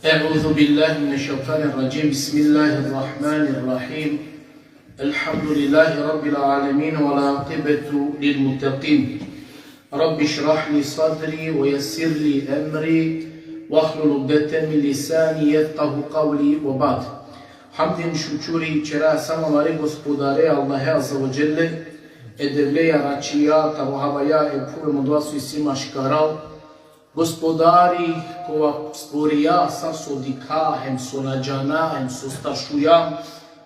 أعوذ بالله من الشيطان الرجيم. بسم الله الرحمن الرحيم. الحمد لله رب العالمين والعاقبة للمتقين. رب اشرح لي صدري ويسر لي أمري واحلل عقدة من لساني يفقهوا قولي وبعد. Hamdim šučuri čera samo mare gospodare Allahe azza wa jelle edevleja račija tavohavaya e pure modvasu i sima škaral gospodari kova stvorija sa sodika hem sonađana hem sostašuja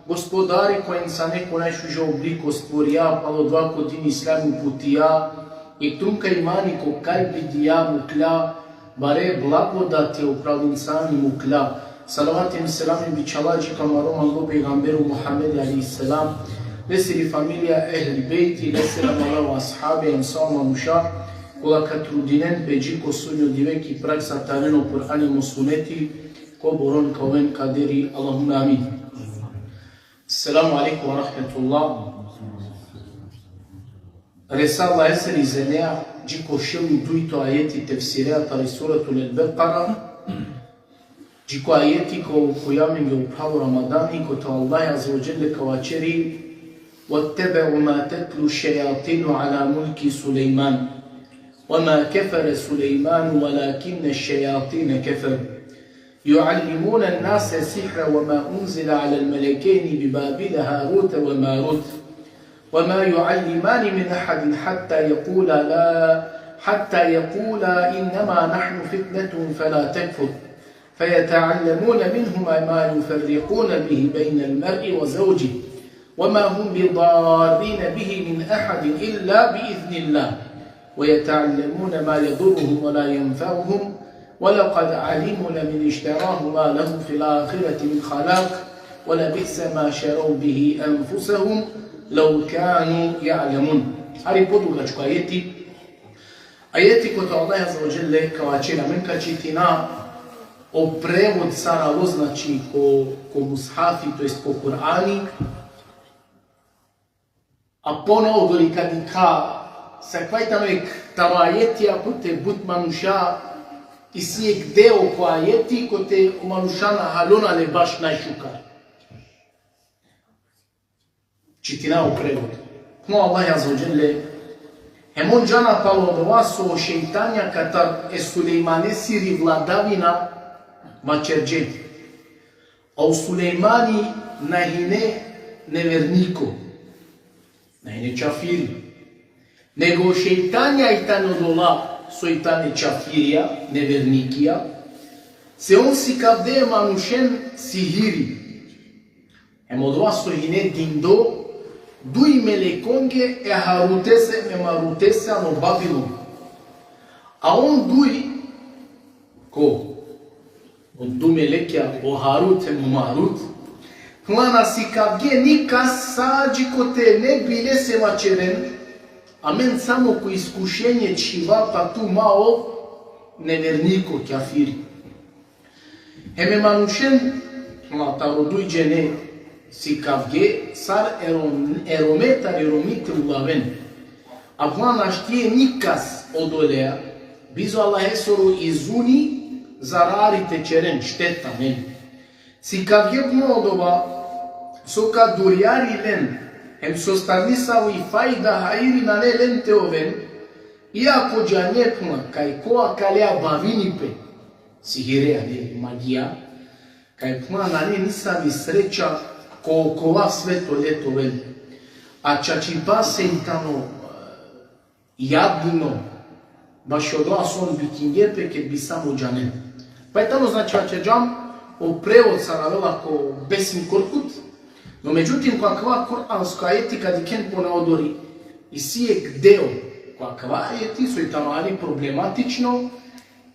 gospodari koja sa neko najšuža obliko stvorija palo dva kodin islamu putija i trunka imani ko kaj bidija mukla bare blagodati upravljinsani mukla Salavat i selam bi čalađi kamarom Allah pejgamberu Muhammed alaihi salam lesiri familija ehli bejti leselam Allah ashabi insama musha kola katrudinen beji ko sunjo diveki praksa tareno Kur'ani musuneti ko boron kawen kaderi Allahumma amin. Assalamu alaikum wa rahmatullah. Resala eseri zenea jiko ševu duito ajeti tefsirea tari suratul al-Baqara Jiko ajeti ko jaminge upravo Ramadani ko to Allah azza wa jalla kawacheri واتبعوا ما تتلو الشياطين على ملك سليمان وما كفر سليمان ولكن الشياطين كفروا يعلمون الناس السحر وما أنزل على الملكين ببابل هاروت وماروت وما يعلمان من أحد حتى يقولا إنما نحن فتنة فلا تكفر فيتعلمون منهما ما يفرقون به بين المرء وزوجه وما هم بضارين به من أحد إلا بإذن الله ويتعلمون ما يضرهم ولا ينفعهم ولقد علموا لمن اشتراه ما له في الآخرة من خلاق ولبئس ما شروا به أنفسهم لو كانوا يعلمون هاري بودو لچكو آياتي كتو الله عز وجل كواتشينا من كاتشيتنا o prevod saralo, znači ko mushafi, to jest ko Kur'ani, a ponovo dori kad ka sa kvajtamek tamo ajeti, ako te but manusha i sijek deo ko ajeti, ko te manusha na halona le baš najšukar. Čitina u prevod. No Allah azza wa jalla hemon džana palo do vas o šeitanja katar e Sulejmane siri vladavina Mačerđe. A u Sulejmani nahine neverniko, nahine čafiri. Nego šeitanja i tanodola soitane čafirija, nevernikija, se on si kavde manušen sihiri. Emodova sohine dindo, dui melekonge e harutese me marutese ano Babilon. A on dui, ko? Od dumelekja o Harut e Marut, klana si kavge nika sađi ko te ne bile se mačeren, a men samo ko iskušenje čiva pa tu mao neverniko kafiri. Heme manušen, ta roduj džene si kavge, sar erometar eromite ulaven, a klana štije nikas odolea, bizo Allah esoru izuni, zararite čeren šteta ne. Si kad je mnodova, so kad durjari len, hem so starnisao i fajda hairi na ne len te oven, iako džanjekma kaj koa kalea bavinipe, sihirea ne magija, kaj pma na ne nisam i sreća ko kova sveto leto ven. A čačipa se intano jadno, baš od vas on bikinjepe kad bi samo džanen. Pa je tamo znači Ačeđam o prevod sa navela ko Besim Korkut, no međutim kakva koranska etika diken po neodori i sijek deo kakva eti su i tamo ali problematično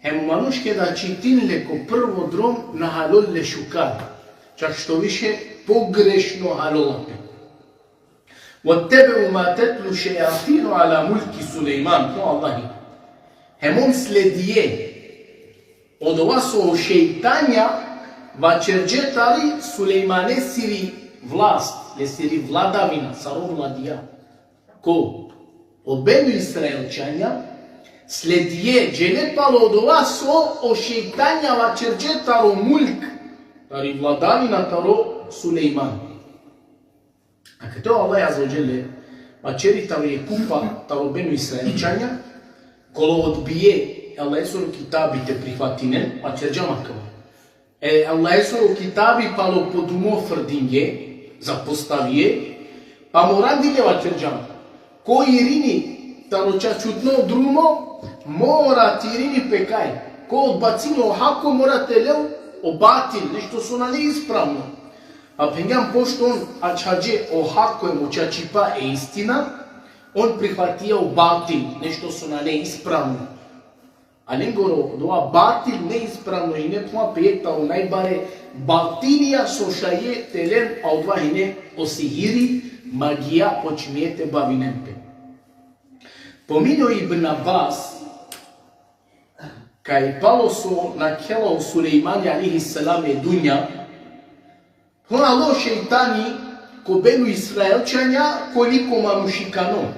hem manuške da čitinle ko prvo drom na halolle šukar, čak što više pogrešno halolape. وَاتَّبَعُوا مَا تَتْلُو شَيَاطِينُ عَلَى مُلْكِ سُلَيْمَانَ to Allahi. Hem on sledije od ova su šeitanja vačerđetali Sulejmane siri vlast, siri vladavina, carov vladija. Ko? O Benu Israelčanja Следие, джеле палодова со о шейтања ва чердже таро мулк, тари владавина таро Сулейман. А като Аллах Аззаваџеле мачери таро е купа таро бену Исраелчања, коло одбие Аллах есоро китабите прихватинен, а черджа макава. Аллах есоро китаби пало подумо фрдинге, запоставие, па морандиле ва черджа. Кој ирини таро чачутно друмо, мора тирини пекај. Кој одбацино хако мора телел обатил, нешто со на неисправно. А пенгам пошто он ачаđe о хако ему чачипа е истина, он прихватија обатил, нешто со на неисправно. А не горо, доа батил неисправно и не тоа пејекта о најбаре батилија со шаје телен, а одва и не осигири магија почмиете бавинемпе. Помино Ибн Абас, кај пало со накело Сулеймани алейхиссалам е дуња, тоа шејтани ко бену Исраелчања колико манушикано.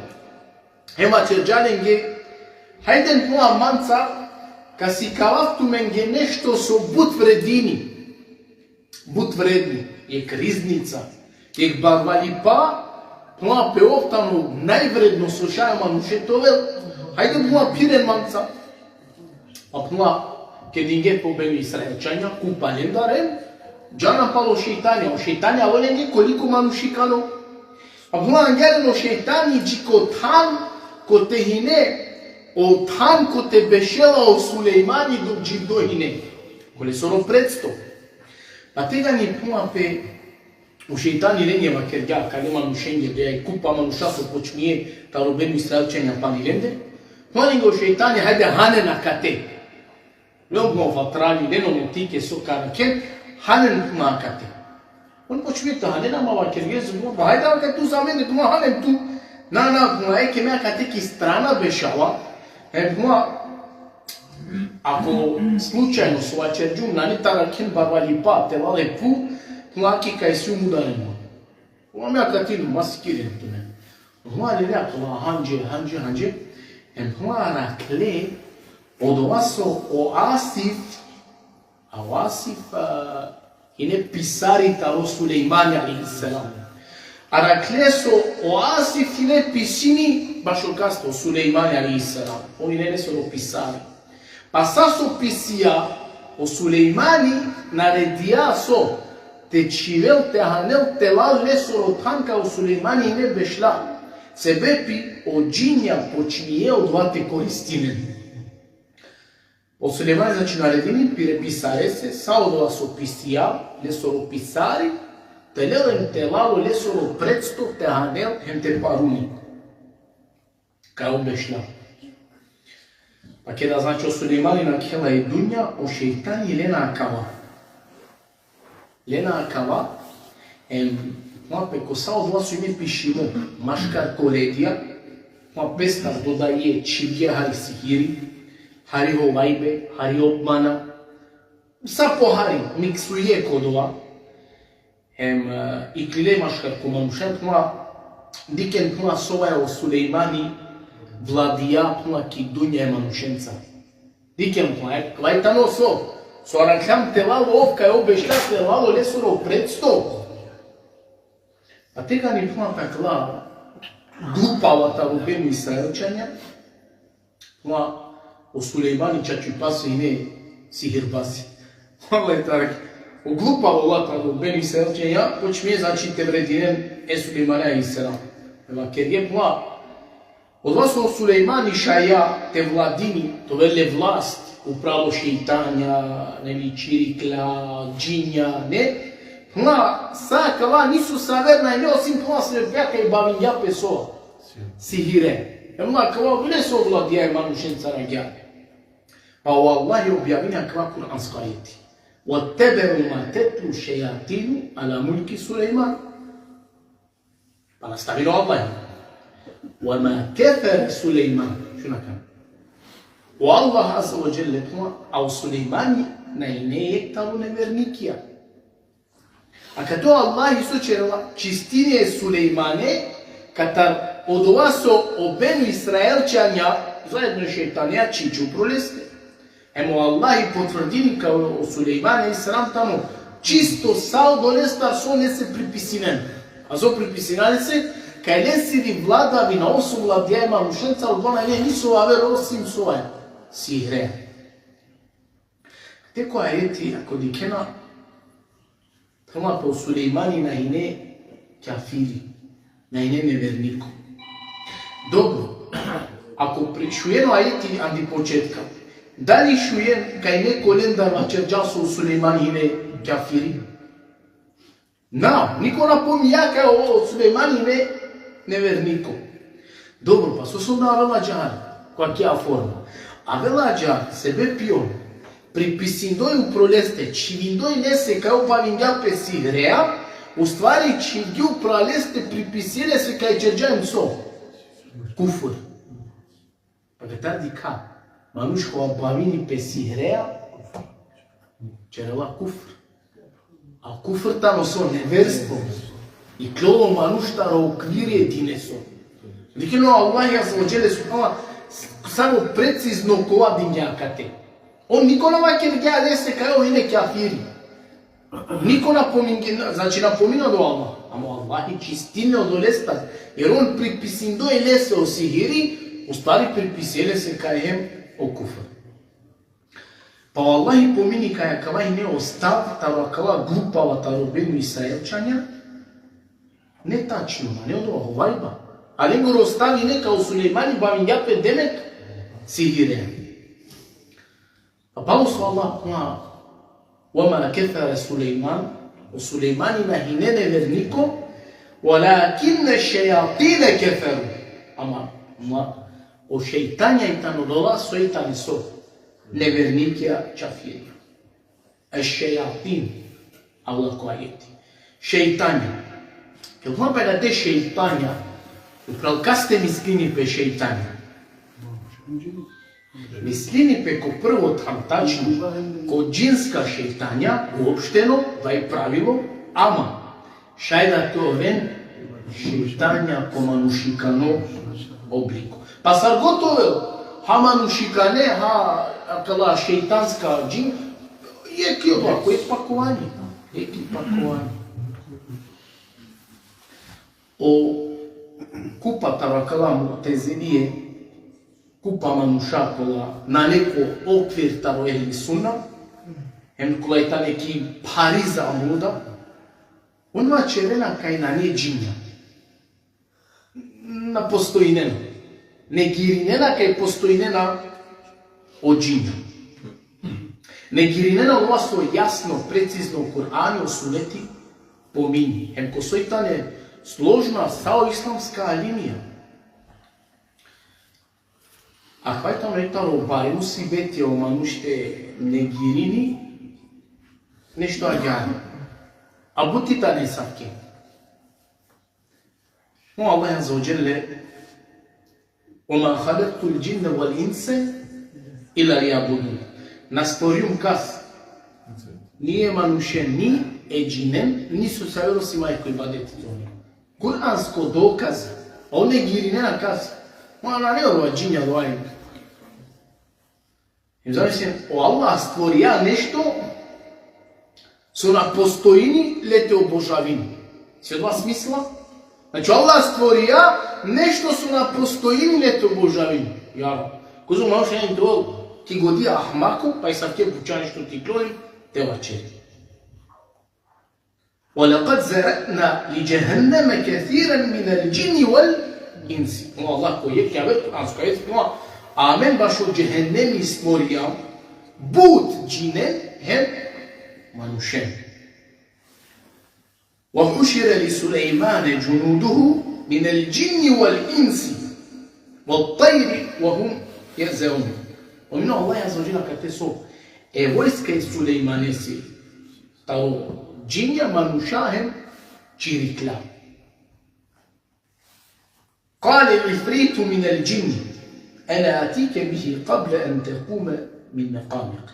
Ема черджаленге, хајден тоа манца, ка си калафтуменге нешто со бут вредини. Бут вредни, е кризница, е барвалипа, тоа пеофтано највредно со шаја манушетовел, хајден тоа пирен манца. А тоа ке нинге по бену Исраелчања, купален дарен, джана пало шејтања, шејтања оленге колико манушикано. А тоа ангелено шејтани джико тан ко те хине, о тан ко те бешела о Сулеймани до джидо хине. Коле соро предсто. А тега ни тоа пе у шејтани ленјева керѓа, каде манушење, де ја купа мануша со почмие, таро бену Исраелчања паниленде, тоа нинго шејтани хајде хане на кате. Лёгно ватрали, лено мотике со каракен, ханен на кате. Он почмие та хане на мава кергез, хајде ака ту за мене, тума ханен ту. На, еке меа кате ки страна бешава, ако случајно со ачерджум, нани таракен барвалипа, телале пу, тоа ки кај си умударен. Тоа меа катину, маскирен туме. Тоа лелеа, тоа ханџе, тоа ракле, од ова со Оасиф, а Оасиф и не писари таро Сулеймани алейхиссалам. А ракле со Оасиф и не писини баш окасто Сулеймани алейхиссалам. Они не со писари. Па са со писија о Сулеймани наредија со те чивел, те ханел, те лал лесо танка о Сулеймани и не бешла. Себепи о джинја почмие од вате користинен. О Сулеймани, значи, наредини, писаре се, са одова со писија, лесоро писари, телелем те лало лесоро предсто, те ханел, хем те паруни. Кај обешла. Па ке да значи о Сулеймани на кела и дуња, о шејтани Лена Акава. Лена Акава, тоа пеко са одва со име пишимо, машкар коледија, тоа пестар додаје чивје хари сихири, хари голајбе, хари обмана, са по хари, миксује кодова, и клиле машкар команушен, тоа дикен тоа сова е о Сулеймани, владија тоа ки дуња е манушенца. Дикен тоа е, квајтано со араклам телало овка е обешля, телало лесоро предсто. А тега ни тоа пекла глупавата во бену Исраелчања, тоа о Сулеймани чачупаси и не сихирбаси. Ова е така. О глупавата во бену Исраелчања, почмие значи те врединен е Сулеймани алейхиссалам. Ева керге тоа, од вас о Сулеймани шаја те владини, товеле власт, управо шејтања, нели чирикла, джинја, не? Тоа сакава нису саверна и не осим тоа се бяка и бавинја песоа. Сихире. Ема кава не се овладија и манушенца раѓа. Па о Аллах ја објавина ква куранска ајети. وَاتَّبَعُوا مَا تَتْلُو الشَّيَاطِينُ عَلَى مُلْكِ سُلَيْمَانَ. Па наставило Аллах. وَمَا كَفَرَ سُلَيْمَانَ. Шо накам? O Allah Azza wa Jalla тоа, а о Сулеймани најнеектало неверникија. А като Аллах исочерала чистине Сулеймане, катар од ова со обену Исраелчања заедно шејтанија чичу пролесте. Емо Аллах и потврдини као Сулейман и срам тамо, чисто сао долестар со не се приписинен. А со приписинали се, кај не си ви владави на осу владија има мушенца, од она не нисо авер осим соја, си игреја. Теко ајети, ако дикена, тама по Сулеймани на ине кафири, на ине невернико. Добро, ако шуено ајети анди почетка, дали шуен кај не колендар вачерджа со Сулеймани ине кафири? Нико напомија кај о Сулеймани ине невернико. Добро, па со сонда авела джар, која кеа форма. Авела джар, себе пион, приписиндој у пролесте, чивиндој не се кај упавингја песи греа, уствари чивги у пролесте приписиле се кај джерджајм со. Куфр. Па ветар дика, мануш која бавини песи греа, черела куфр. А куфр тамо со неверство. И клово мануштара оквири единесо. Дикено Аллах ја завоđele субхана само прецизно кова динјакате. Он нико не ваќе да ги се кај овие кафири. Нико напомина, значи напомина до Аллах. Ама Аллах и чистине од олеста. Jer он приписиндој лесе о сихири, устари приписеле се кај хем о куфр. Па Аллах и помини кај кава и не остав, таро кава групава таро бену Исраелчања, не тачно, не од овајба. Ali го остави нека у Сулеймани бавињапе демек сихире. А паусо Аллах на وما كفر سليمان وسليمان نهينا نvernico ولكن الشياطين كفروا أما o šeitanja i tanodola soitani so nevernike čafiri. الشياطين Allah ko ajeti. Šeitanja. Kad vam pega te šeitanja, upravo kad ste mislini pe šeitanja? Mislini pe ko prvo tam tačno, ko džinska šeitanja, uopšteno, da je pravilo, ama šajda to ven šeitanja ko manušikano obliku. Pa sar gotovo, ha manušikane, ha akala šeitanska džin, je ovako, je pakovanje. O kupa tarakala mu'tezilije, kupa manuša kola na neko okvir taro ehli sunna, hem kola je ta neki pariza amuda, on vače vena kaj na ne džinja, na postojinena, ne girinena kaj postojinena o džinja. Ne girinena ova so jasno, precizno u Kur'anu, u suneti pominji. Hem ko soj ta ne složna sao islamska linija. A hajtam retalo barem si beti o manušte ne girini, nešto ađani. A buti ta ne savke. No Allah azza wa jalla وَمَا خَلَقْتُ الْجِنَّ وَالْإِنسَ إِلَّا لِيَعْبُدُونِ. Na stvorijum kas nije manušen ni eđinen, ni su savjelo si majko i badeti zoni. Kur'ansko dokaz, a one girinena kas, ona ne ova džinja dvajim. I zamišljam, o Allah stvorija nešto, su na postojini lete obožavini. Si od vas smisla? Znači Allah stvorija nešto su na postojini lete obožavini. Jaro, ko su malo še to ti godi ahmaku, pa i sad te puća nešto ti kloni, te vačeri. وَلَقَدْ زَرَأْنَا لِجَهَنَّمَ كَثِيرًا مِنَ الْجِنِّ وَالْإِنْسِ. Allah koji je kjavet, kuransko je, amen baš od džehennemi stvorijam, bud džine, hem manušen. وَحُشِرَ لِسُلَيْمَانَ جُنُودُهُ مِنَ الْجِنِّ وَالْإِنْسِ وَالطَّيْرِ وَهُمْ يَزَعُونَ. Omino Allah azza wa jalla kate so vojska iz Sulejmane si tao džinja manušahem čirikla. Kale l'ifritu min al džinni ana atike bihi qabla an taquma min maqamik.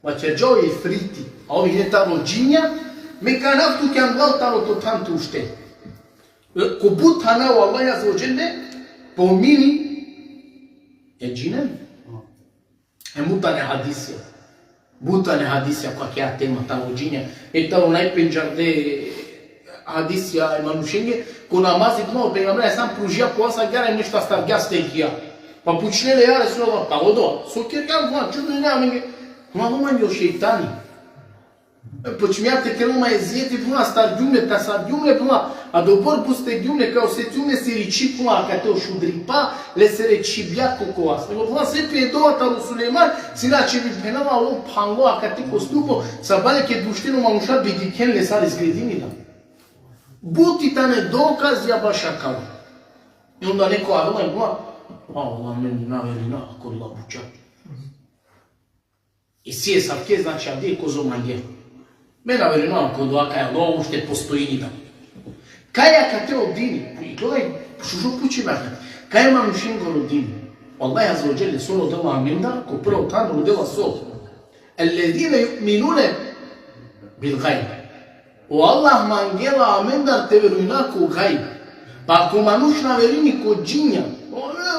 Vačerđao je ifriti, a ovi ne talo džinja, me kanaftu ke angal talo to tantu ušte. Ko but hana u Allah azza wa jalla pomini Е джинен? Е мутане хадисија. Мутане хадисија која ќе ја тема тамо джиња. Е тамо најпенџарде хадисија е манушење, ко намази много пегамбер сам пружија коаса гара и нешта старгја стекија. Па почнеле ја Ресулаллах, па одова. Со кирган флан, чудно няма ме. Ма ломање шејтани. Почмјате керома езијети флан, стар ѓумле, та сар ѓумле флан, а добор пусте ѓумле, као се ѓумле се речи флан, кате о шудрипа, ле се речи бјако коас. Него флан се пиедовата до Сулейман, синаче ви пенава лом панло, а кате коступо, са бале ке душтино манушат бидикен ле сар изгредини да. Бутите не доказ ја баша као. И онда некој адома и флан, Allah meni naverina kolla buča. I sije savke, znači avdje ko zomange. Me naverina kolla kaja lo ušte postoji da. Kaja ka te odini, i gledaj, šušo pući vahne. Kaja manušin go rodini. Allah azza wa jalla solo dela amenda, ko prvo tanu dela sol. Alladine yu'minune bil gajb. O Allah mangela amenda te veruina ko gajb. Pa ako manuš naverini ko džinja,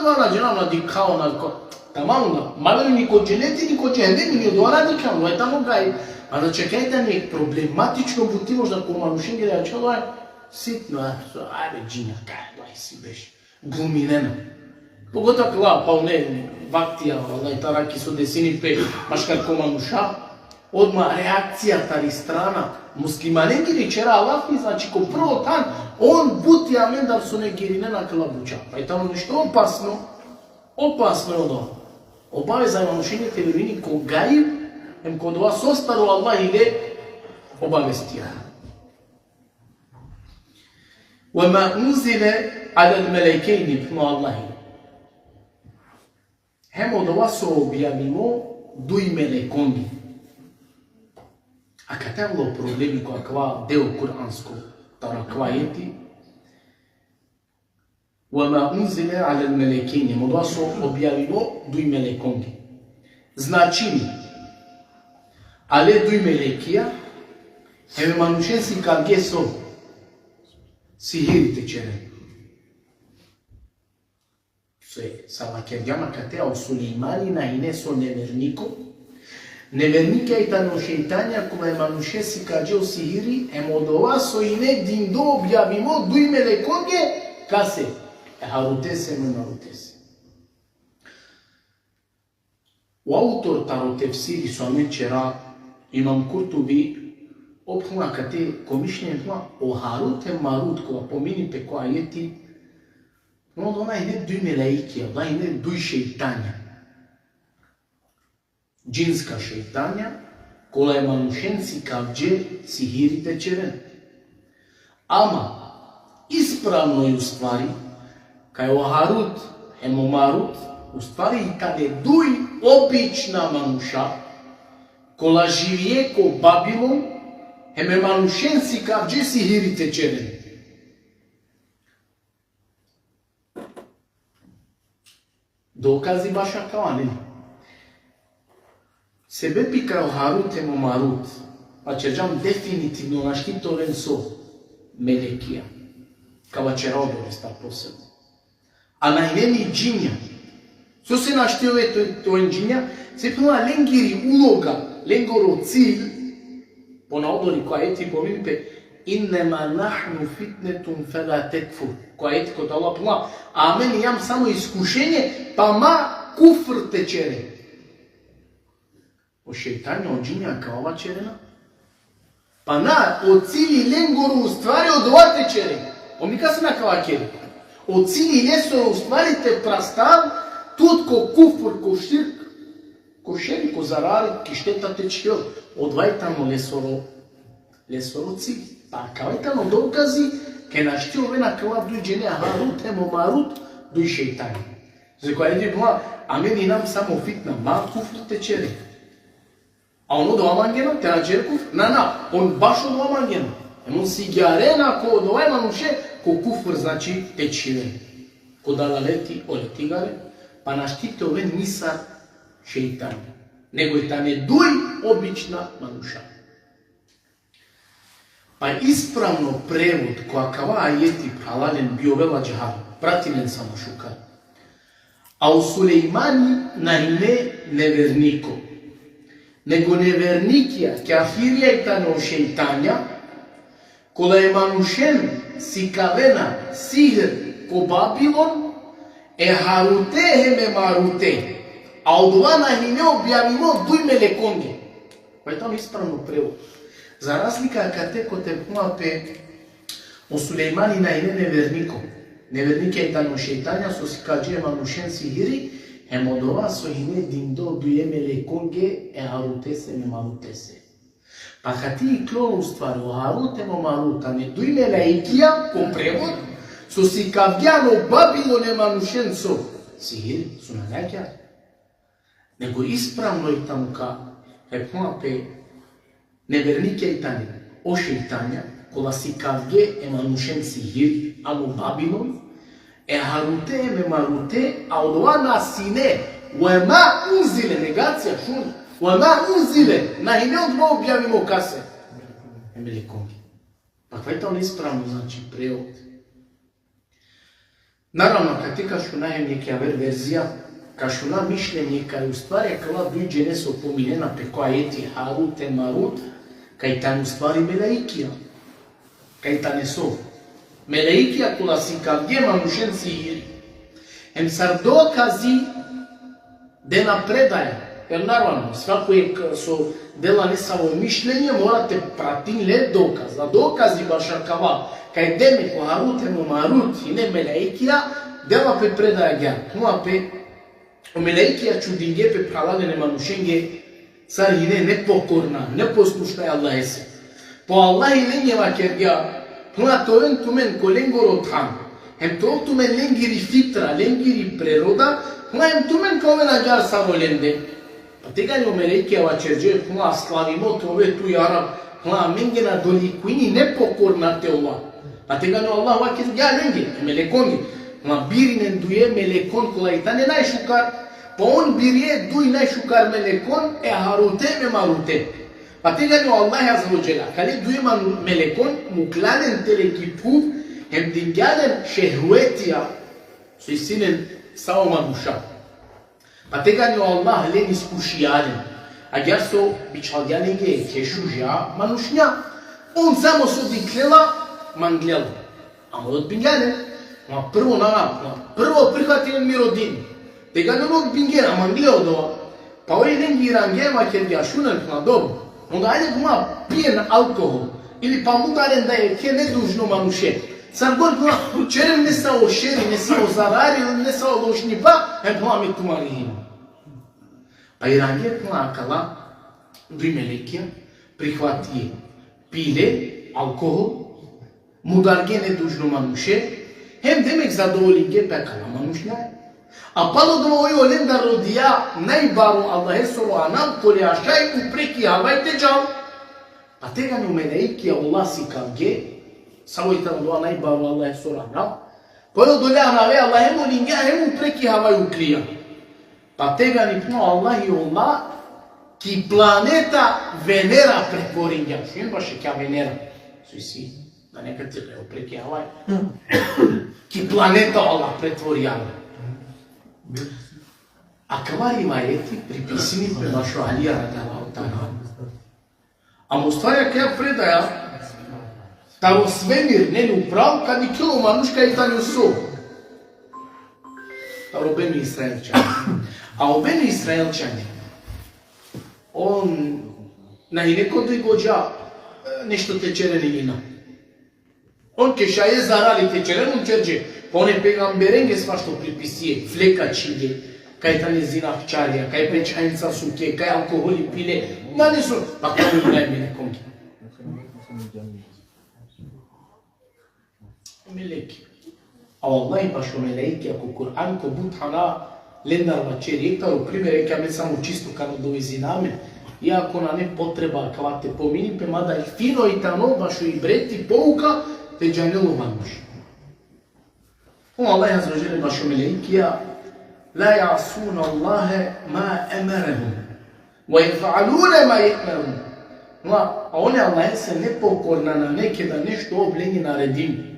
ona džinama di kao na ko, tamam da, malo ni ko dženeti, ni ko džehennemi, ni od ona di kao, no je tamo gaj. A da čekajte nek problematično buti možda ko manušin gdje čelo je, sitno, ajde džinja, kaj, daj si beš, gluminena. Pogotovo kla, pa ne, vaktija, i taraki su desini pe, maškar ko manuša, odmah reakcija tari strana, muslimanen gdje čera Allahi, znači ko prvo tan, on buti amendar su neki rinena klabuća. Pa je tamo nešto opasno, opasno je ono. Obaveza je manušenje te verini ko gajib, em kod vas ostaro Allah ide obavestija. وَمَا أُنزِلَ عَلَى الْمَلَيْكَيْنِ pno Allahi. Hem od vas objavimo duj melekongi. A kad je bilo problemi kakva deo kuransko, tarakva jeti, وَمَا أُنزِلَ عَلَى الْمَلَيْكَيْنِ od vas objavimo duj melekongi. Znači mi, ale duj melekija, eme manušen si kavge so, sihiri tečere. Sama kerjama kate au Sulejmani na ine so neverniko, nevernike i tano šeitanja kome manuše si kađe u sihiri, emodova so ine dindo objavimo duj melekonge, kase, harutese me narutese. O autor taro tefsiri su amen čera, imam Kurtubi, opuna kate komišljenje o Harute Marut, koja pomini pe koja jeti, no ona ide duj melaikija, ona ide duj šeitanja. Džinska šeitanja, kola je manušenci kavđe sihiri tečeren. Ama, ispravno je u stvari, kaj o Harut, emo Marut, u stvari i kad je duj obična manuša, kola živije ko Babilon, eme manušenci kavđe sihiri tečeren. Dokazi baša kao anil. Sebe pi kao Harut emo Marut, pa čeđam definitivno naštitoren so melekija, kao čerodove sta posebno. A najneni džinja, so se naštio to džinja, se puna lengiri uloga, lengoro cilj, po naodori koja eti pominipe, innema nahnu fitnetum fela tekfur, koja eti kod Allah puna, a meni jam samo iskušenje, pa ma kufr tečere. O šeitanja, o džinja kao ova čerena, pa na, o cili lengoru u stvari od ova tečere. O mi kasi na kao kjeri. O cili ljeso u stvari te prastav, tut ko kufr, ko širk, ko šeri, ko zarari, ki šteta tečer. Odvajtano lesoro cilj. Pa kavajtano dokazi, ke našti ovena kao duj džene, Harut emo Marut, duj šeitanja. Zato koja je bila, a meni nam samo fitna, ma kufr tečere. A ono do amangena, te nađer kufr? Na, on baš od amangena. On si garena ko od ovaj manuše, ko kufr znači tečire. Ko dalaleti, oleti gare, pa naštite ove nisa šeitanja. Nego je ta ne duj obična manuša. Pa ispravno prevod koja kava ajeti halalen bio vela džahar, pratilen samo šukar. a u Sulejmani naime nevernico. Nego nevernikia, kafirja i tano šeitanja, kola je manušen si kavena sihr ko Babilon, e harute heme marute, a od ova naime objavimo dujme lekonge. Pa je tam ispravno prevod. Za razlika kad te ko te punape o Sulejmani naime nevernico. Nevernikia i tano šeitanja so si kađe manušen sihiri, Hemodova so hine dindo dujeme lekonge e harutese me marutese. Pa kad ti klon u stvari o harutemo maruta ne dujme laikija, kom prevod, so si kavjano Babilone manušenco. Sihiri su na laikija. Nego ispravno i tamo ka hepunape nevernike i tanje o šeitanja, kola si kavje e manušen sihiri, alo Babilon, e harute me marute, a od ova sine, uema unzile, negacija, šun, uema unzile, na ime od ovo objavimo kase. Eme lekongi. Pa kaj to neispravno znači prevod? Naravno, kad ti kažu najem neka verzija, kažu na mišljenje, kaj u stvari, kada dođe ne so pominjena preko ajeti harute marut, kaj tam u stvari melaikija, kaj ta ne so. Meleikija kola si kavdje manušen sihiri. Em sar dokazi de napredaja. Jer naravno, svako je so dela ne samo mišljenje, morate pratim le dokaz. A dokazi bašakava, kaj deme ko harutemo marut i ne meleikija, dela pe predaja gja. Nua pe, o meleikija čudinge pe praladene manušenge, sar i ne nepokorna, neposlušna je Allah ese. Po Allah i lenjeva kergja, Huna toven tumen ko lengoro tham, hem to tumen lengiri fitra, lengiri preroda, huna hem tumen kao vena jar samo lende. Pa tega njo melekija vačerđe, huna slavimo tove tu jarab, huna mengena dolikuini nepokorna te ova. Pa tega njo Allah vakir, ja lengi, melekongi, huna birinen duje melekon kola itane najšukar, pa on birje duj najšukar melekon, e harute me marute. Pa tega njo Allah azza wa jalla, kali dujema melekon muklanen telekipu, hem dinganen šehruetija, su isinen samo manuša. Pa tega njo Allah len iskušijalen, a gjar so bičaldjanenge kešužja manušnja, on samo so diklela mangljel. A mod bingane, prvo prihvatilen mirodin, tega njo mod bingen, a mangljel do, pa ori len girangema kergja šunen na dobro. Onda ajde guma pijen alkohol, ili pa mudaren da je ke nedužno manuše. Sad god guma čerem ne sao šeri, ne sao zarari, ne sao lošni pa, hem guma mi tumari hima. Pa i range guma akala, dvi melekija, prihvati pile, alkohol, mudarge nedužno manuše, hem demek zadovolinge pekala manušnja. A palo do ovoj olenda rodija najbaru Allahe soro anam koli ašaj upreki havajte džal. A tega nju meleikija Allah si kavge, samo i tamo doa najbaru Allahe soro anam, palo do ljanave Allahe molinge, hem upreki havaj uklija. Pa tega ni puno Allah i Allah ki planeta Venera pretvorinja. Šujem baš je kja Venera? Svi si, da nekad ti le upreki havaj. Ki planeta Allah pretvorijala. A kavari majeti pripisani prema Alija radijallahu ta'ala. A mu stvarja kja predaja, tamo svemir neni uprav, kad i kilo manuška i tanju so. Tamo Beni Israelčani. A o Beni Israelčani, on na i neko dođa nešto tečeren ilina. On ke šaje zarali tečeren, on čerđe. Pa one pegamberenge svašto pripisije, flekačige, kaj tane zinahčarja, kaj pečajnca suke, kaj alkoholi pile, ma ne su, pa kao mi najmene kongi. Meleki. A wallahi baš o meleki, ako Kur'an ko buthana lendar vačeri, ektaru primjer, eka me samo čisto kada dovezi namen, iako na ne potreba kada te pomini, pe mada i fino i tano, baš i breti pouka, te džanelu manuši. Allah azza wa jalla baš o melekija, la ya'suna Allahe ma emarahum, wa yaf'aluna ma ya'marun. A oni Allah se nepokorna na neke da nešto oblenje naredim.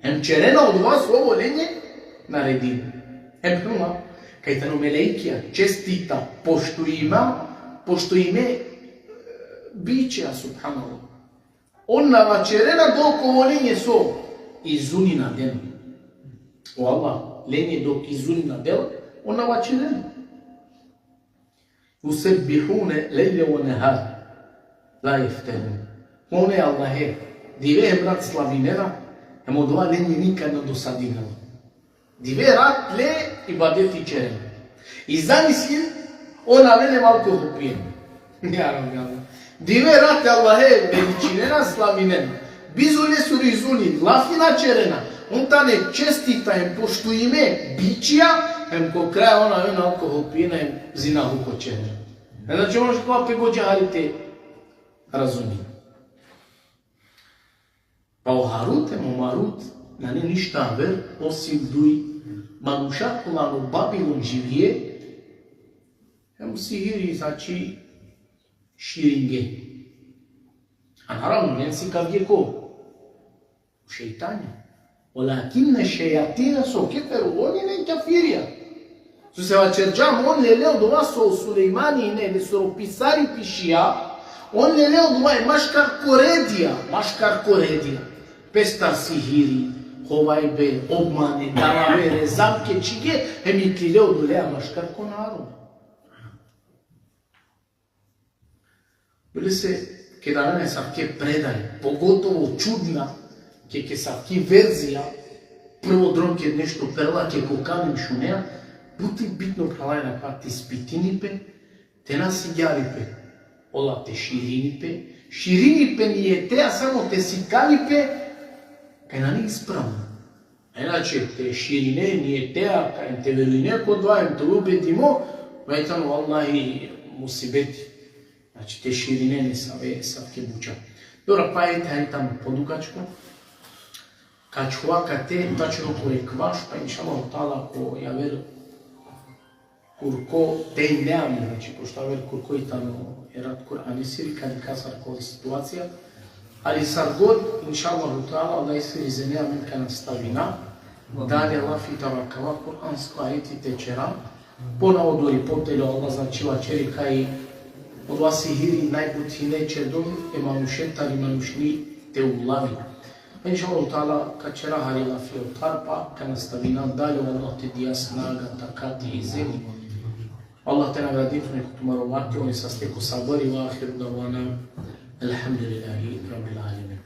Hem čerena od vas ovo lenje naredim. Hem pruma, кај тано мелеикија честита, пошто име бичеа, субханаллах. Он на вечерена долко лене со изуни на ден. О Аллах, лене док изуни на ден, он на вечерена. Усеббихуне лейле ва нехар, ла ефтерун. Моне Аллахе, диве брат славинера, емо доа лене никад не досадинала. Диве рат ле ибадети черен. И замисли, она лене малко хупиен. Диве рат Аллахе, величинена славинена. Бизуле суризуни, лафина черена. Он тане честита им, пошто име бичија, ко крај она вена алкохол пиена им зина хуко черена. Значи може кога пего джахалите разуми. Па о Харут емо Марут, на не ништа вер, осим дуј мануша кола во Бабилон живие, емо сихири, значи ширинге. А наравно, не си кавје ко? Шејтања. Олакинне шејатина со кеферу, они не кафирија. Со се вачерджам, он лелео дова со Сулеймани и не со писари пишија, он лелео дова е машкар коредија. Пестар сихири, ховајбе, обмане, далаве, резамке, чиге, еми лелео долеа машкар ко народ. Били се, ке да не савке предај, поготово чудна, ке савки верзија, прво дрон ке нешто перла, ке го канем шунеа, бути битно пралај на кварти спитинипе, те насиѓарипе, ола те ширинипе ни е теа само те сикалипе, кај на не исправно. Иначе те ширине ни е теа, кај те велине ко дваем, те убедимо, вајтано Аллахи мусибети. Значи те ширине не савке буча. Добра, па е тајтам подукачко. Качува кате, тачно кој кваш, па иншаллах тала ко ја вер курко те неами, значи пошто вер курко и тано ерат Кур'ани сири кади касар кој ситуација, али саргод иншаллах тала да исири земја минка наставина, дале лафи тавакала Кур'анско ајти течера, понаводори потело Аллах значи вачери кај од вас сихири најбути нечедон е манушетали манушни те улави. Иншаллах таала качера харила фи отарпа ка наставина дале Аллах те дија снага такати и земи. Allah te nagradi tu neko tumarovati, oni sa steku sabori, wa ahiru davana, alhamdulillahi rabbil alamin.